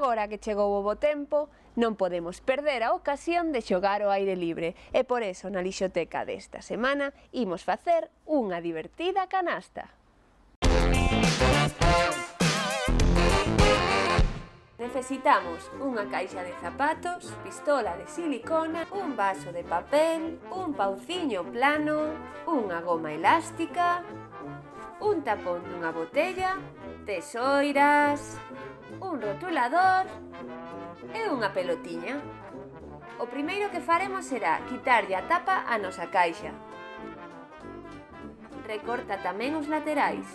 Agora que chegou o bo tempo, non podemos perder a ocasión de xogar ao aire libre e por eso na Lixoteca desta semana imos facer unha divertida canasta. Necesitamos unha caixa de zapatos, pistola de silicona, un vaso de papel, un pauciño plano, unha goma elástica, un tapón dunha botella, tesoiras, un rotulador e unha pelotiña. O primeiro que faremos será quitarlle a tapa a nosa caixa. Recorta tamén os laterais,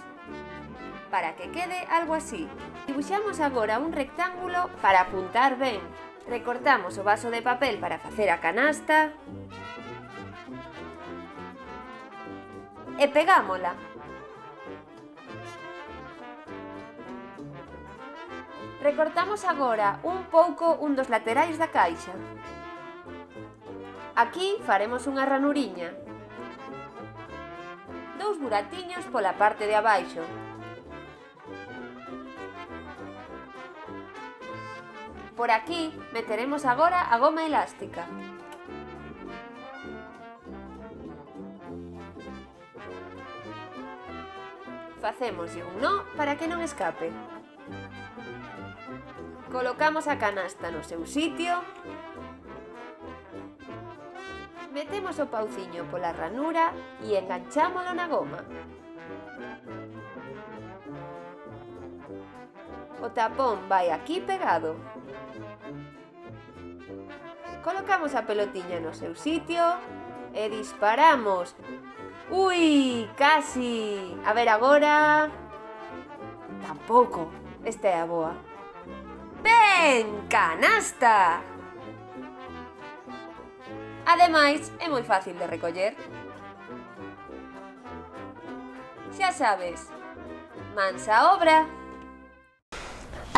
para que quede algo así. Dibuixamos agora un rectángulo para apuntar ben. Recortamos o vaso de papel para facer a canasta e pegámola. Recortamos agora un pouco un dos laterais da caixa. Aquí faremos unha ranuriña. Dous buratiños pola parte de abaixo. Por aquí meteremos agora a goma elástica. Facémoslle un nó para que non escape. Colocamos a canasta no seu sitio. Metemos o pauciño pola ranura e enganchámolo na goma. O tapón vai aquí pegado. Colocamos a pelotiña no seu sitio e disparamos. Ui, casi! A ver agora... Tampouco. Esta é a boa. Ben, canasta! Ademais, é moi fácil de recoller. Xa sabes, mans a obra!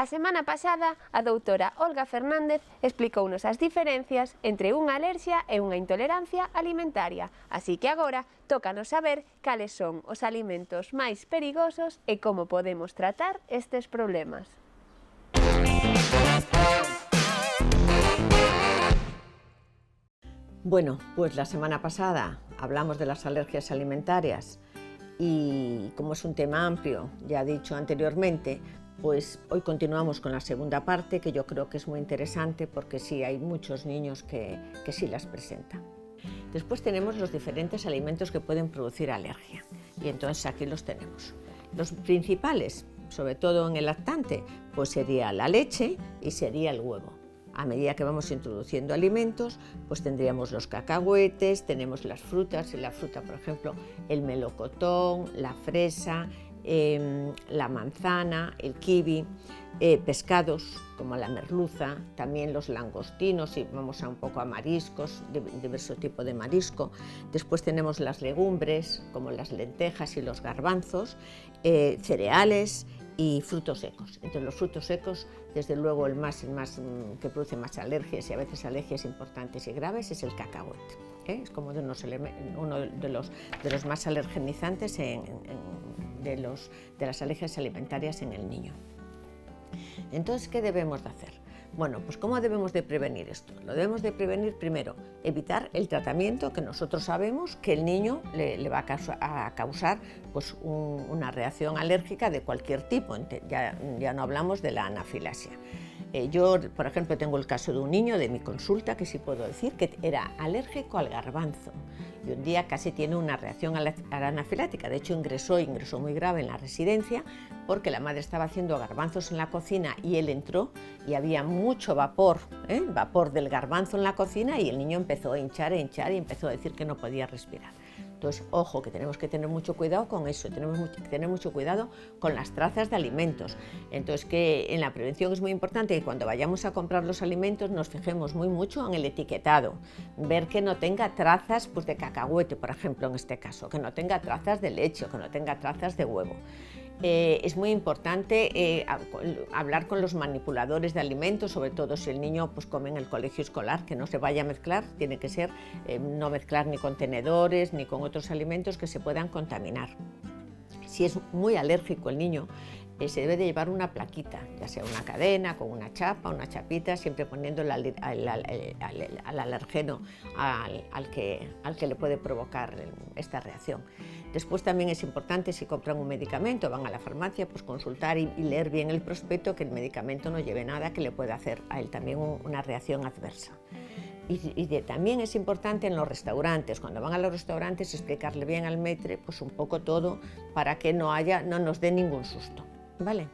A semana pasada, a doutora Olga Fernández explicounos as diferencias entre unha alerxia e unha intolerancia alimentaria, así que agora tócanos saber cales son os alimentos máis perigosos e como podemos tratar estes problemas. Bueno, pues la semana pasada hablamos de las alergias alimentarias y como es un tema amplio, ya dicho anteriormente, pues hoy continuamos con la segunda parte, que yo creo que es muy interesante porque sí hay muchos niños que sí las presentan. Después tenemos los diferentes alimentos que pueden producir alergia y entonces aquí los tenemos. Los principales, sobre todo en el lactante, pues sería la leche y sería el huevo. A medida que vamos introduciendo alimentos, pues tendríamos los cacahuetes, tenemos las frutas, y la fruta, por ejemplo, el melocotón, la fresa, la manzana, el kiwi, pescados como la merluza, también los langostinos, y vamos a un poco a mariscos, diverso tipo de marisco. Después tenemos las legumbres, como las lentejas y los garbanzos, cereales y frutos secos. Entre los frutos secos, desde luego el más que produce más alergias y a veces alergias importantes y graves es el cacahuete. Es como uno de los más alergenizantes de las alergias alimentarias en el niño. Entonces, ¿qué debemos de hacer? Bueno, pues ¿cómo debemos de prevenir esto? Lo debemos de prevenir primero, evitar el tratamiento que nosotros sabemos que el niño le va a causar pues, una reacción alérgica de cualquier tipo, ya no hablamos de la anafilaxia. Yo, por ejemplo, tengo el caso de un niño de mi consulta que sí puedo decir que era alérgico al garbanzo y un día casi tiene una reacción anafilática. De hecho, ingresó muy grave en la residencia porque la madre estaba haciendo garbanzos en la cocina y él entró y había mucho vapor, vapor del garbanzo en la cocina y el niño empezó a hinchar y empezó a decir que no podía respirar. Entonces, ojo, que tenemos que tener mucho cuidado con eso, tenemos que tener mucho cuidado con las trazas de alimentos. Entonces, que en la prevención es muy importante que cuando vayamos a comprar los alimentos nos fijemos mucho en el etiquetado, ver que no tenga trazas pues, de cacahuete, por ejemplo, en este caso, que no tenga trazas de leche o que no tenga trazas de huevo. Es muy importante hablar con los manipuladores de alimentos, sobre todo si el niño pues, come en el colegio escolar, que no se vaya a mezclar, tiene que ser no mezclar ni con tenedores ni con otros alimentos que se puedan contaminar. Si es muy alérgico el niño, se debe de llevar una plaquita, ya sea una cadena, con una chapa, una chapita, siempre poniendo al alergeno al que le puede provocar esta reacción. Después también es importante, si compran un medicamento, van a la farmacia, pues consultar y leer bien el prospecto, que el medicamento no lleve nada que le pueda hacer a él también una reacción adversa. También es importante en los restaurantes, cuando van a los restaurantes, explicarle bien al maître pues un poco todo para que no nos dé ningún susto, ¿vale?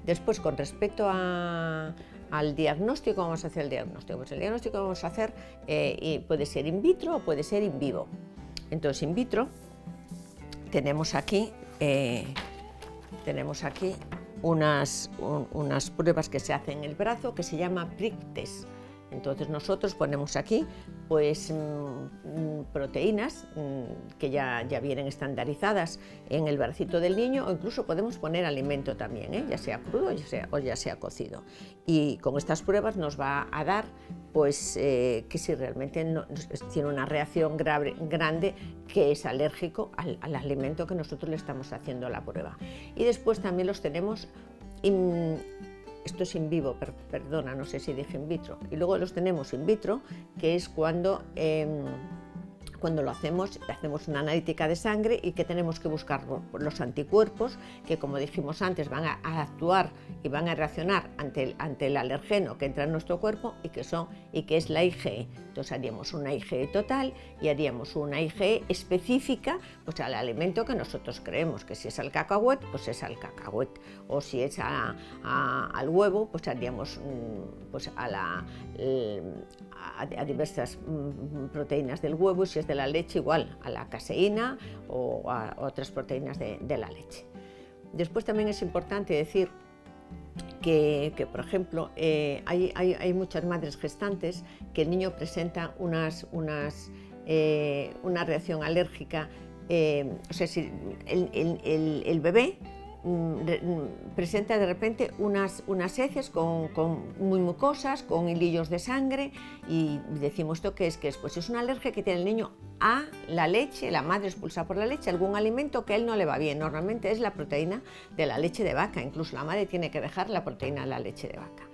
Después, con respecto al diagnóstico, vamos a hacer el diagnóstico. Pues el diagnóstico vamos a hacer, y puede ser in vitro o puede ser in vivo. Entonces, in vitro, tenemos aquí unas pruebas que se hacen en el brazo que se llama prick test. Entonces nosotros ponemos aquí pues proteínas que ya vienen estandarizadas en el bracito del niño, o incluso podemos poner alimento también, ya sea crudo o ya sea cocido. Y con estas pruebas nos va a dar pues que si realmente tiene una reacción grande, que es alérgico al alimento que nosotros le estamos haciendo la prueba. Y después también los tenemos esto es in vivo, perdona, no sé si dije in vitro. Y luego los tenemos in vitro, que es cuando lo hacemos una analítica de sangre y que tenemos que buscar los anticuerpos que, como dijimos antes, van a actuar y van a reaccionar ante el alergeno que entra en nuestro cuerpo y que es la IgE. Entonces haríamos una IgE total y haríamos una IgE específica pues al alimento que nosotros creemos, que si es al cacahuete, pues es al cacahuete, o si es al huevo, pues haríamos pues a diversas proteínas del huevo, y si es de la leche, igual a la caseína o a otras proteínas de la leche. Después también es importante decir que por ejemplo, hay muchas madres gestantes que el niño presenta una reacción alérgica, o sea, si el bebé presenta de repente unas heces muy mucosas, con hilillos de sangre, y decimos esto ¿qué es? Pues es una alergia que tiene el niño a la leche. La madre expulsa por la leche algún alimento que a él no le va bien. Normalmente es la proteína de la leche de vaca, incluso la madre tiene que dejar la proteína de la leche de vaca.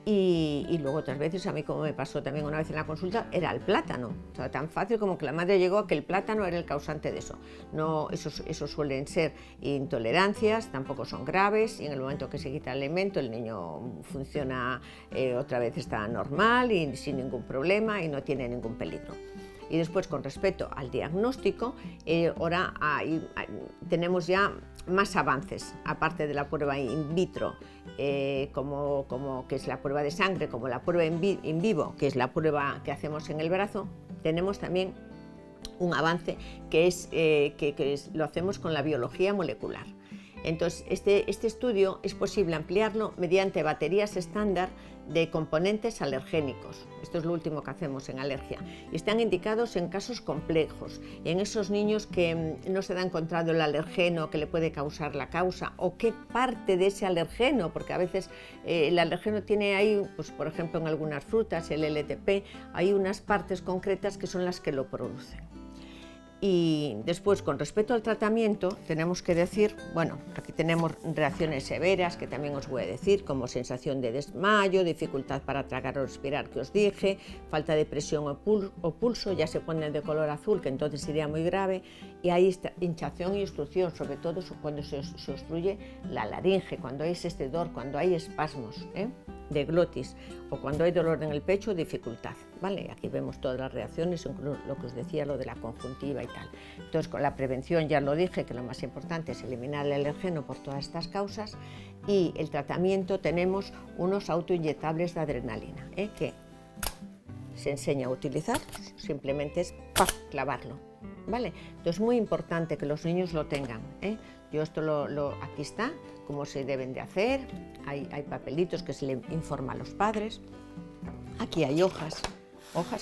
Y luego otras veces, a mí como me pasó también una vez en la consulta, era el plátano. O sea, tan fácil como que la madre llegó a que el plátano era el causante de eso. No, eso suelen ser intolerancias, tampoco son graves, y en el momento que se quita el alimento el niño funciona, otra vez está normal y sin ningún problema y no tiene ningún peligro. Y después, con respecto al diagnóstico, ahora tenemos ya más avances, aparte de la prueba in vitro, como que es la prueba de sangre, como la prueba in vivo, que es la prueba que hacemos en el brazo. Tenemos también un avance que lo hacemos con la biología molecular. Entonces, este estudio es posible ampliarlo mediante baterías estándar de componentes alergénicos. Esto es lo último que hacemos en alergia. Y están indicados en casos complejos, en esos niños que no se ha encontrado el alergeno que le puede causar la causa, o qué parte de ese alergeno, porque a veces el alergeno tiene ahí, pues, por ejemplo, en algunas frutas, el LTP, hay unas partes concretas que son las que lo producen. Y después, con respecto al tratamiento, tenemos que decir, bueno, aquí tenemos reacciones severas que también os voy a decir, como sensación de desmayo, dificultad para tragar o respirar, que os dije, falta de presión o pulso, ya se pone de color azul, que entonces sería muy grave, y hay hinchazón y obstrucción, sobre todo cuando se obstruye la laringe, cuando hay ese hedor, cuando hay espasmos de glotis, o cuando hay dolor en el pecho, dificultad, ¿vale? Aquí vemos todas las reacciones, incluso lo que os decía, lo de la conjuntiva y tal. Entonces, con la prevención ya lo dije, que lo más importante es eliminar el alergeno por todas estas causas, y el tratamiento tenemos unos autoinyectables de adrenalina, que se enseña a utilizar, simplemente es clavarlo, ¿vale? Entonces, es muy importante que los niños lo tengan, Yo esto aquí está, cómo se deben de hacer, hay papelitos que se le informa a los padres, aquí hay hojas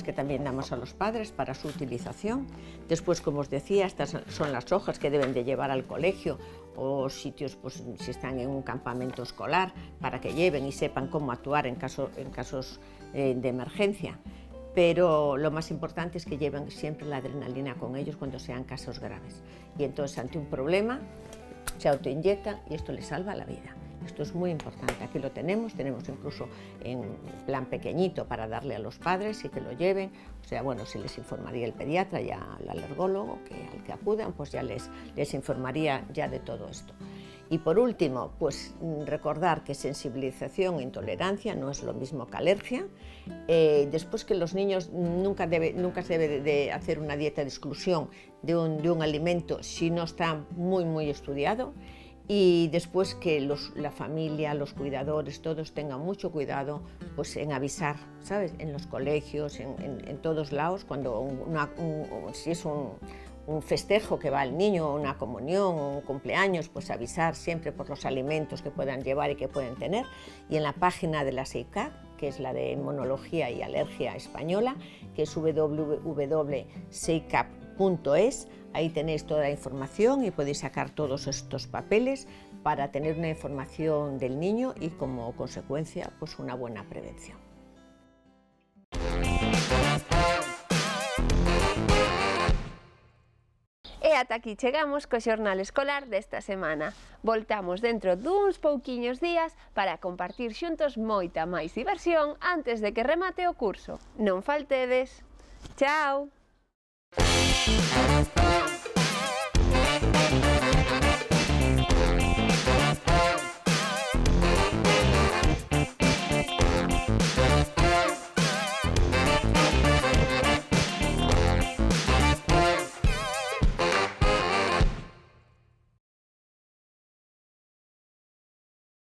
que también damos a los padres para su utilización. Después, como os decía, estas son las hojas que deben de llevar al colegio o sitios, pues si están en un campamento escolar, para que lleven y sepan cómo actuar en casos de emergencia. Pero lo más importante es que lleven siempre la adrenalina con ellos cuando sean casos graves. Y entonces, ante un problema, se autoinyectan y esto les salva la vida. Esto es muy importante, aquí lo tenemos incluso en plan pequeñito para darle a los padres y que lo lleven, o sea, bueno, se les informaría el pediatra y al alergólogo al que acudan, pues ya les informaría ya de todo esto. Y por último, pues recordar que sensibilización e intolerancia no es lo mismo que alergia. Después que los niños nunca se debe de hacer una dieta de exclusión de un alimento si no está muy estudiado. Y después que la familia, los cuidadores, todos tengan mucho cuidado pues en avisar, ¿sabes? En los colegios, en todos lados, cuando si es un festejo que va el niño, una comunión, un cumpleaños, pues avisar siempre por los alimentos que puedan llevar y que pueden tener. Y en la página de la SEICAC, que es la de Inmunología y Alergia Española, que es www.seicac.es, ahí tenéis toda la información y podéis sacar todos estos papeles para tener una información del niño y como consecuencia pues una buena prevención. E ata aquí chegamos co xornal escolar desta semana. Voltamos dentro duns pouquiños días para compartir xuntos moita máis diversión antes de que remate o curso. Non faltedes. Chao!